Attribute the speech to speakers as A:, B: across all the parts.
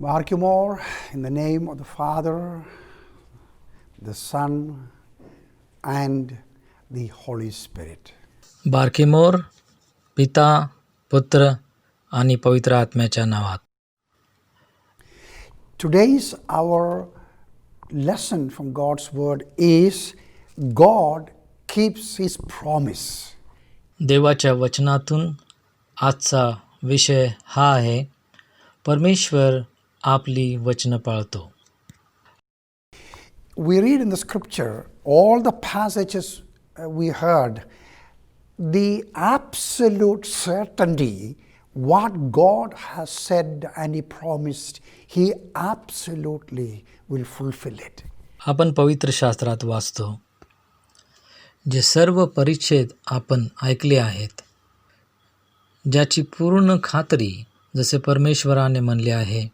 A: Barkimore, in the name of the Father, the Son, and the Holy Spirit.
B: बार्किमोर पिता पुत्र आणि पवित्र आत्म्याच्या नावात.
A: Today's our lesson from God's Word is God keeps His promise.
B: देवाच्या वचनातून आजचा विषय हा आहे, परमेश्वर आपली वचनं पाळतो.
A: We read in the scripture, all the passages we heard, the absolute certainty what God has said and He promised, He absolutely will fulfill it.
B: आपण पवित्र शास्त्रात वाचतो, जे सर्व परिच्छेद आपण ऐकले आहेत, ज्याची पूर्ण खात्री जसे परमेश्वराने म्हणले आहे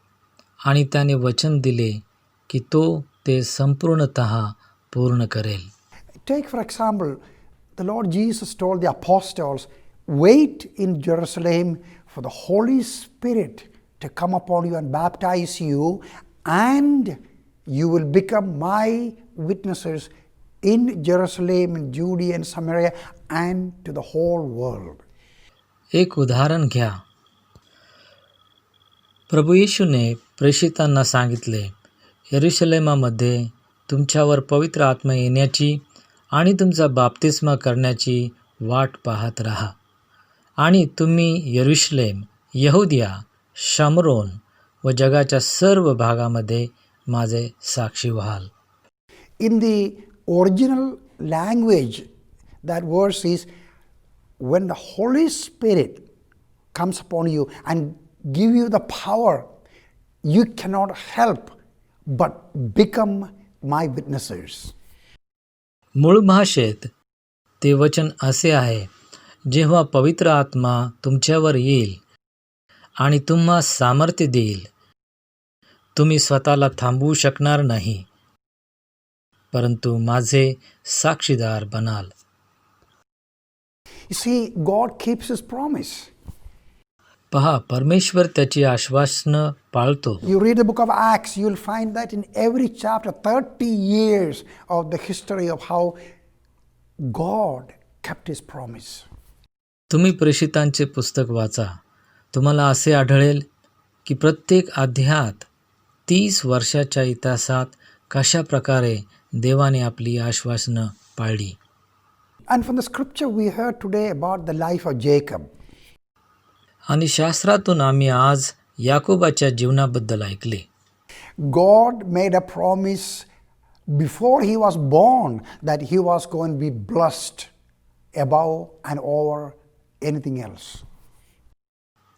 B: आणि त्याने वचन दिले की तो ते संपूर्णतः पूर्ण करेल.
A: Take for example, the Lord Jesus told the apostles, wait in Jerusalem for the Holy Spirit to come upon you and baptize you, and you will become my witnesses in Jerusalem, in Judea and Samaria, and to the whole world.
B: एक उदाहरण घ्या. प्रभू येशूने प्रेषितांना सांगितले, यरुशलेमामध्ये तुमच्यावर पवित्र आत्मा येण्याची आणि तुमचा बाप्तिस्मा करण्याची वाट पाहत राहा, आणि तुम्ही यरुशलेम, यहुदिया, शमरोन व जगाच्या सर्व भागामध्ये माझे साक्षी व्हाल.
A: In the original language, that verse is, when the Holy Spirit comes upon you and give you the power, you cannot help but become my witnesses.
B: मूळ भाषेत ते वचन असे आहे, जेव्हा पवित्र आत्मा तुमच्यावर येईल आणि तुम्हा सामर्थ्य देईल, तुम्ही स्वतःला थांबवू शकणार नाही, परंतु माझे साक्षीदार बनाल.
A: You see, God keeps His promise.
B: पहा, परमेश्वर त्याची आश्वासनं पाळतो.
A: You read the book of Acts, you will find that in every chapter, 30 years of the history of how God kept His promise.
B: तुम्ही प्रेषितांचे पुस्तक वाचा, तुम्हाला असे आढळेल की प्रत्येक अध्यायात 30 वर्षाच्या इतिहासात कशा प्रकारे देवाने आपली आश्वासनं पाळली.
A: And from the scripture we heard today about the life of Jacob.
B: आणि शास्त्रातून आम्ही आज याकोबाच्या जीवनाबद्दल ऐकले.
A: God made a promise before he was born that he was going to be blessed above and over anything else.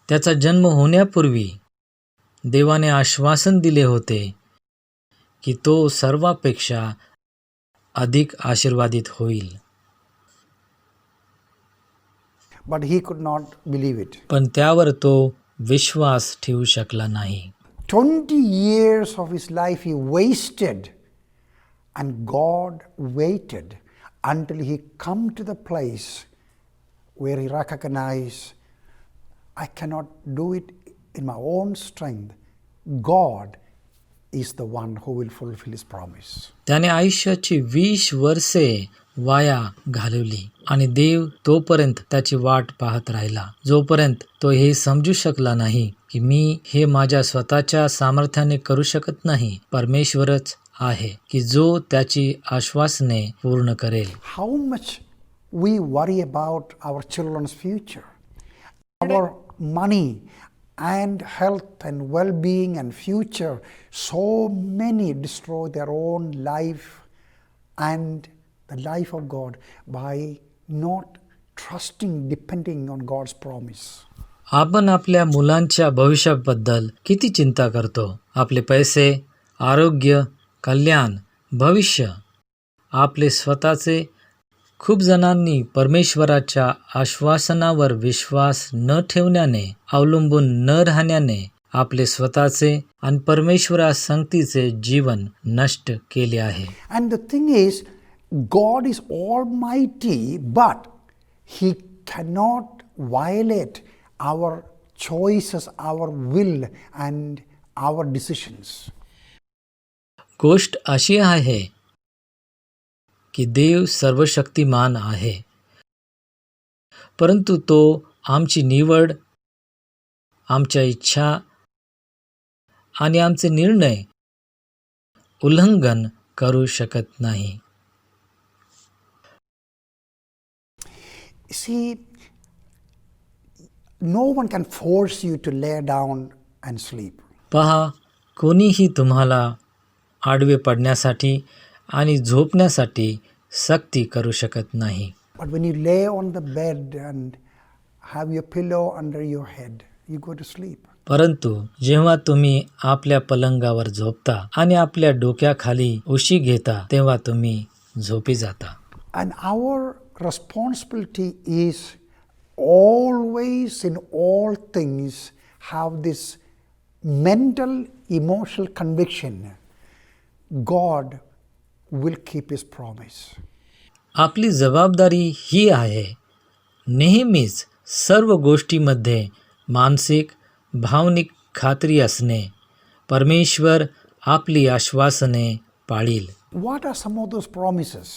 B: त्याचा जन्म होण्यापूर्वी देवाने आश्वासन दिले होते की तो सर्वापेक्षा अधिक आशीर्वादित होईल.
A: But he could not believe it.
B: पण त्यावर तो विश्वास ठेवू शकला नाही.
A: 20 years of his life he wasted, and God waited until he come to the place where he recognized, I cannot do it in my own strength. God is the one who will fulfill his promise.
B: त्याने आयुष्याची 20 वर्षे वाया घालवली आणि देव तोपर्यंत त्याची वाट पाहत राहिला, जोपर्यंत तो हे समजू शकला नाही की मी हे माझ्या स्वतःच्या सामर्थ्याने करू शकत नाही. परमेश्वरच आहे की जो त्याची आश्वासने पूर्ण करेल.
A: How much we worry about our children's future, our money and health and well-being and future. So many destroy their own life and the life of God by not trusting, depending on God's promise.
B: आपण आपल्या मुलांच्या भविष्याबद्दल किती चिंता करतो. आपले पैसे, आरोग्य, कल्याण, भविष्य, आपले स्वतःचे. खूप जणांनी परमेश्वराच्या आश्वासनावर विश्वास न ठेवण्याने, अवलंबून न राहण्याने आपले स्वतःचे आणि परमेश्वरासंगतीचे जीवन नष्ट केले आहे.
A: And the thing is, God is almighty, but He cannot violate our choices, our will, and our decisions.
B: गोष्ट अशी आहे की देव सर्वशक्तिमान आहे, परंतु तो आमची निवड, आमच्या इच्छा आणि आमचे निर्णय उल्लंघन करू शकत नाही.
A: See, no one can force you to lay down and sleep.
B: पहा, कोणीही तुम्हाला आडवे पडण्यासाठी आणि झोपण्यासाठी सक्ती करू शकत नाही.
A: But when you lay on the bed and have your pillow under your head, you go to sleep.
B: परंतु जेव्हा तुम्ही आपल्या पलंगावर झोपता आणि आपल्या डोक्याखाली उशी घेता, तेव्हा तुम्ही झोपी जाता.
A: And our responsibility is always in all things have this mental, emotional conviction God will keep his promise.
B: आपली जबाबदारी ही आहे, नेहमीच सर्व गोष्टीमध्ये मानसिक, भावनिक खात्री असणे, परमेश्वर आपली आश्वासने पाळील.
A: What are some of those promises?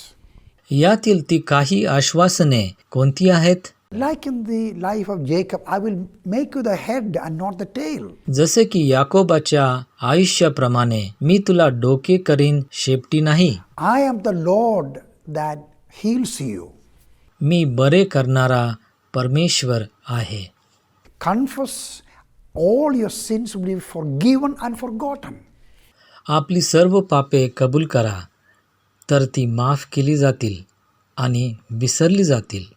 B: यातील ती काही आश्वासने कोणती आहेत?
A: Like in the life of Jacob, I will make you the head and not the tail.
B: जसे की याकोबाच्या आयुष्याप्रमाणे, मी तुला डोके करीन, शेपटी नाही.
A: I am the Lord that heals you.
B: मी बरे करणारा परमेश्वर आहे.
A: Confess all your sins will be forgiven and forgotten.
B: आपली सर्व पापे कबूल करा, तर ती माफ केली जातील आणि विसरली जातील.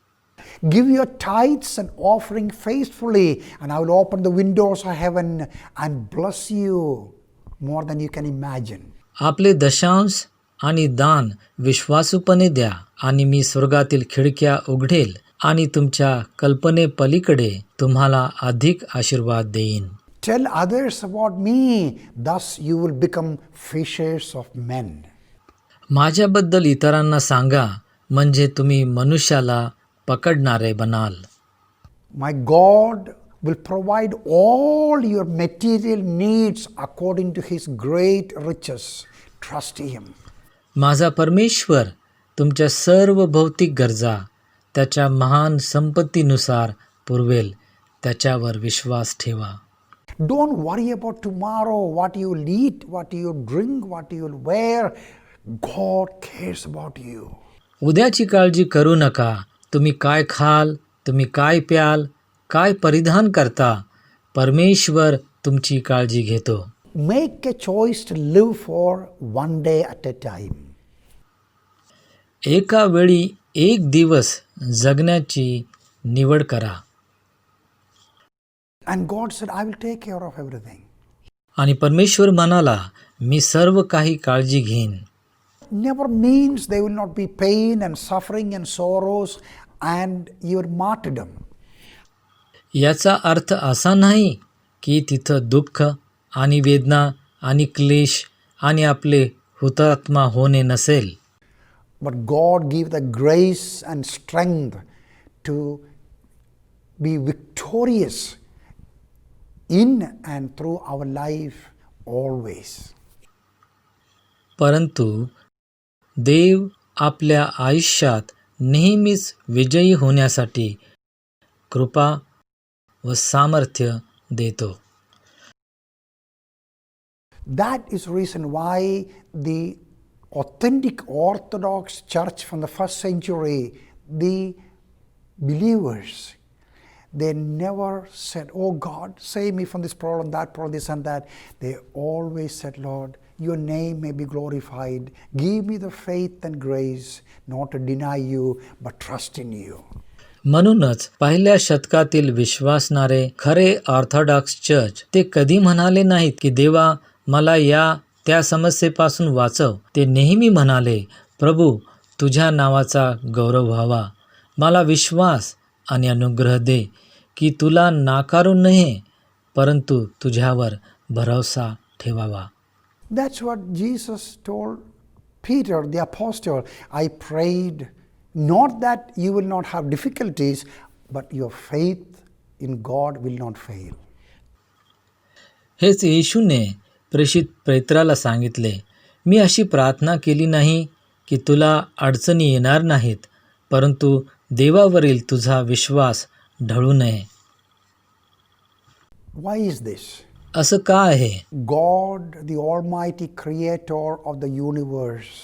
A: Give your tithes and offering faithfully, and I will open the windows of heaven and bless you more than you can imagine.
B: आपले दशांश आणि दान विश्वासूपणे द्या, आणि मी स्वर्गातील खिडक्या उघडेल आणि तुमच्या कल्पनेपलीकडे तुम्हाला अधिक आशीर्वाद देईन.
A: Tell others about me, thus you will become fishers of men.
B: माझ्याबद्दल इतरांना सांगा, म्हणजे तुम्ही मनुष्याला पकडणारे बनाल.
A: My God will provide all your material needs according to his great riches. Trust him.
B: माझा परमेश्वर तुमच्या सर्व भौतिक गरजा त्याच्या महान संपत्तीनुसार पुरवेल, त्याच्यावर विश्वास ठेवा.
A: Don't worry about tomorrow, what you will eat, what you will drink, what you will wear. God cares about you.
B: उद्याची काळजी करू नका. तुम्ही काय खाल, तुम्ही काय प्याल, काय परिधान करता, परमेश्वर तुमची काळजी घेतो.
A: Make a choice to live for one day at a time.
B: एका वेळी एक दिवस जगण्याची निवड करा.
A: And God said, I will take care of everything.
B: आणि परमेश्वर म्हणाला, मी सर्व काही काळजी घेईन.
A: Never means there will not be pain and suffering and sorrows and your martyrdom.
B: याचा अर्थ असा नाही की तिथं दुःख आणि वेदना आणि क्लेश आणि आपले हुतात्मा होणे नसेल.
A: But God gave the grace and strength to be victorious in and through our life always.
B: परंतु देव आपल्या आयुष्यात नेहमीच विजयी होण्यासाठी कृपा व सामर्थ्य देतो.
A: That is the reason why the authentic Orthodox Church from the first century, the believers, they never said, oh God, save me from this problem, that problem, this and that. They always said, Lord, your name may be glorified. Give me the faith and grace not to deny you, but trust in you.
B: म्हणूनच पहिल्या शतकातील विश्वासणारे खरे Orthodox church ते कधी म्हणाले नाहीत की देवा मला या त्या समस्येपासून वाचव. ते नेहमी म्हणाले, प्रभू तुझ्या नावाचा गौरव व्हावा. मला विश्वास आणि अनुग्रह दे की तुला नाकारू नये, परंतु तुझ्यावर भरोसा ठेवावा.
A: That's what Jesus told Peter, the apostle. I prayed not that you will not have difficulties, but your faith in God will not fail.
B: हेच येशूने प्रेषित पेत्राला सांगितले, मी अशी प्रार्थना केली नाही की तुला अडचणी येणार नाहीत, परंतु देवावरील तुझा विश्वास ढळू नये.
A: Why is this?
B: असं का आहे?
A: God, the Almighty Creator of the universe,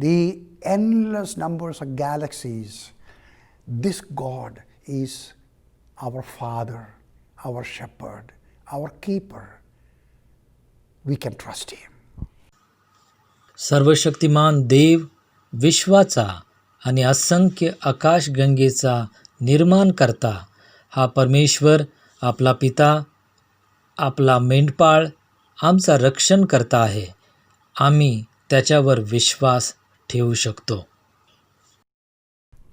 A: the endless numbers of galaxies, this God is our Father, our Shepherd, our Keeper. We can trust Him.
B: सर्वशक्तिमान देव, विश्वाचा आणि असंख्य आकाशगंगेचा निर्माण करता हा परमेश्वर आपला पिता, आपला मेंढपाळ, आमचा रक्षण करता आहे. आम्ही त्याच्यावर विश्वास ठेवू शकतो.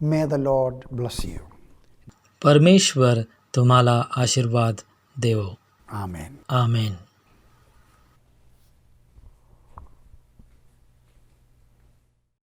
A: May the Lord bless you.
B: परमेश्वर तुम्हाला आशीर्वाद देवो.
A: Amen.
B: आमेन.